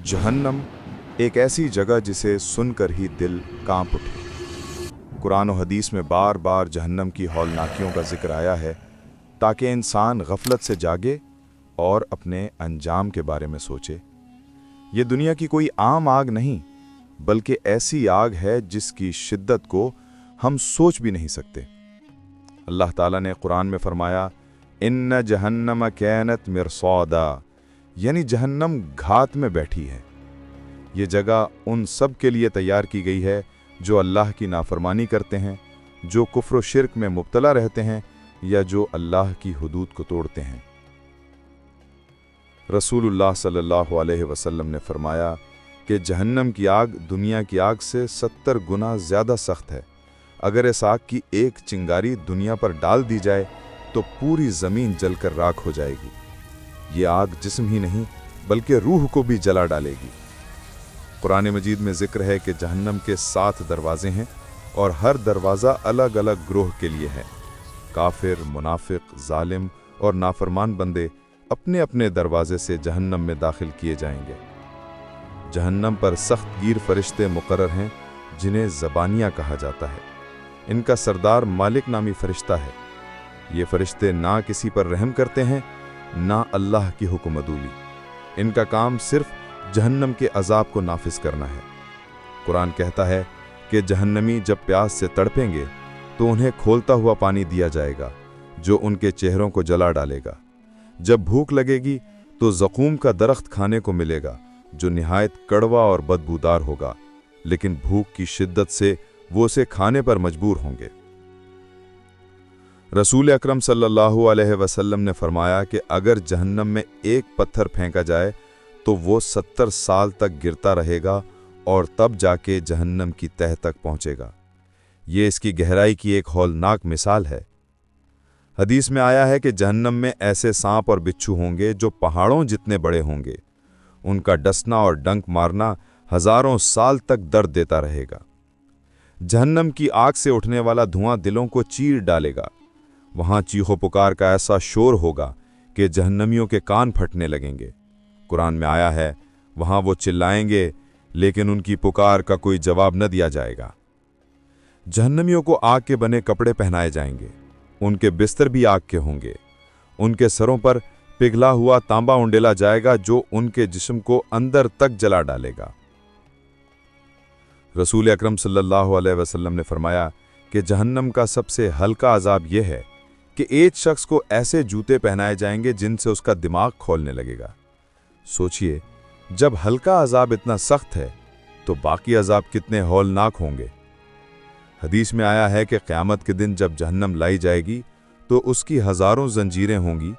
जहन्नम एक ऐसी जगह जिसे सुनकर ही दिल कांप उठे। कुरान और हदीस में बार बार जहन्नम की हौलनाकियों का जिक्र आया है ताकि इंसान गफलत से जागे और अपने अंजाम के बारे में सोचे। ये दुनिया की कोई आम आग नहीं, बल्कि ऐसी आग है जिसकी शिद्दत को हम सोच भी नहीं सकते। अल्लाह ताला ने कुरान में फरमाया, इन्न जहन्नम कैनत मिरसौदा, यानी जहन्नम घात में बैठी है। ये जगह उन सब के लिए तैयार की गई है जो अल्लाह की नाफरमानी करते हैं, जो कुफ्र शिर्क में मुब्तला रहते हैं या जो अल्लाह की हुदूद को तोड़ते हैं। रसूलुल्लाह सल्लल्लाहु अलैहि वसल्लम ने फरमाया कि जहन्नम की आग दुनिया की आग से 70 गुना ज़्यादा सख्त है। अगर इस आग की एक चिंगारी दुनिया पर डाल दी जाए तो पूरी ज़मीन जलकर राख हो जाएगी। ये आग जिस्म ही नहीं बल्कि रूह को भी जला डालेगी। कुरान मजीद में जिक्र है कि जहन्नम के 7 दरवाजे हैं और हर दरवाज़ा अलग अलग ग्रोह के लिए है। काफिर, मुनाफिक, जालिम और नाफरमान बंदे अपने अपने दरवाजे से जहन्नम में दाखिल किए जाएंगे। जहन्नम पर सख्त गीर फरिश्ते मुकर्रर हैं जिन्हें ज़बानिया कहा जाता है। इनका सरदार मालिक नामी फरिश्ता है। ये फरिश्ते ना किसी पर रहम करते हैं ना अल्लाह की हुक्म अदूली। इनका काम सिर्फ जहन्नम के अजाब को नाफिज करना है। कुरान कहता है कि जहन्नमी जब प्यास से तड़पेंगे तो उन्हें खोलता हुआ पानी दिया जाएगा जो उनके चेहरों को जला डालेगा। जब भूख लगेगी तो ज़क़ूम का दरख्त खाने को मिलेगा जो निहायत कड़वा और बदबूदार होगा, लेकिन भूख की शिद्दत से वो उसे खाने पर मजबूर होंगे। रसूल अकरम सल्लल्लाहु अलैहि वसल्लम ने फरमाया कि अगर जहन्नम में एक पत्थर फेंका जाए तो वो 70 साल तक गिरता रहेगा और तब जाके जहन्नम की तह तक पहुंचेगा। ये इसकी गहराई की एक हौलनाक मिसाल है। हदीस में आया है कि जहन्नम में ऐसे सांप और बिच्छू होंगे जो पहाड़ों जितने बड़े होंगे। उनका डसना और डंक मारना हजारों साल तक दर्द देता रहेगा। जहन्नम की आग से उठने वाला धुआं दिलों को चीर डालेगा। वहां चीखो पुकार का ऐसा शोर होगा कि जहन्नमियों के कान फटने लगेंगे। कुरान में आया है, वहां वो चिल्लाएंगे लेकिन उनकी पुकार का कोई जवाब न दिया जाएगा। जहन्नमियों को आग के बने कपड़े पहनाए जाएंगे। उनके बिस्तर भी आग के होंगे। उनके सरों पर पिघला हुआ तांबा उंडेला जाएगा जो उनके जिस्म को अंदर तक जला डालेगा। रसूल अकरम सल्लल्लाहु अलैहि वसल्लम ने फरमाया कि जहन्नम का सबसे हल्का अजाब यह है कि एक शख्स को ऐसे जूते पहनाए जाएंगे जिनसे उसका दिमाग खोलने लगेगा। सोचिए, जब हल्का अजाब इतना सख्त है तो बाकी अजाब कितने हौलनाक होंगे। हदीस में आया है कि क़यामत के दिन जब जहन्नम लाई जाएगी तो उसकी हजारों जंजीरें होंगी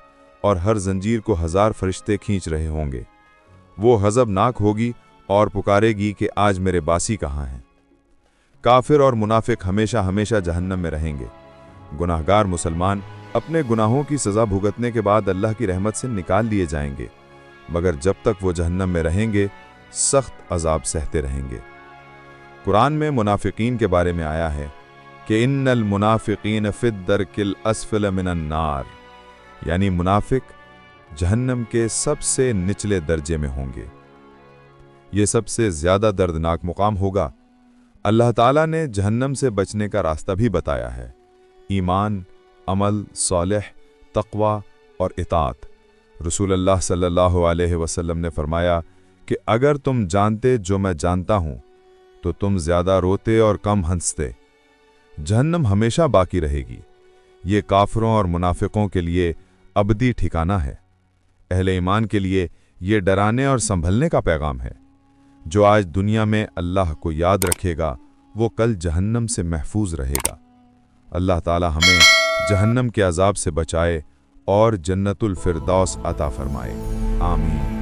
और हर जंजीर को 1000 फरिश्ते खींच रहे होंगे। वो हज़बनाक होगी और पुकारेगी कि आज मेरे बासी कहाँ हैं। काफिर और मुनाफिक हमेशा हमेशा जहन्नम में रहेंगे। गुनाहगार मुसलमान अपने गुनाहों की सज़ा भुगतने के बाद अल्लाह की रहमत से निकाल लिए जाएंगे, मगर जब तक वो जहन्नम में रहेंगे सख्त अजाब सहते रहेंगे। कुरान में मुनाफिकीन के बारे में आया है कि इन्नल मुनाफिकीन फिद्दरकिल अस्फल मिनन नार, यानी मुनाफिक जहन्नम के सबसे निचले दर्जे में होंगे। ये सबसे ज्यादा दर्दनाक मुकाम होगा। अल्लाह ताला ने जहन्नम से बचने का रास्ता भी बताया है। ईमान, अमल सालेह, तक़वा और इताअत। रसूलुल्लाह सल्लल्लाहु अलैहि वसल्लम ने फरमाया कि अगर तुम जानते जो मैं जानता हूं तो तुम ज्यादा रोते और कम हंसते। जहन्नम हमेशा बाकी रहेगी। ये काफिरों और मुनाफिकों के लिए अबदी ठिकाना है। अहले ईमान के लिए ये डराने और संभलने का पैगाम है। जो आज दुनिया में अल्लाह को याद रखेगा वो कल जहन्नम से महफूज रहेगा। अल्लाह ताला हमें जहन्नम के अजाब से बचाए और जन्नतुल फिरदौस अता फरमाए। आमीन।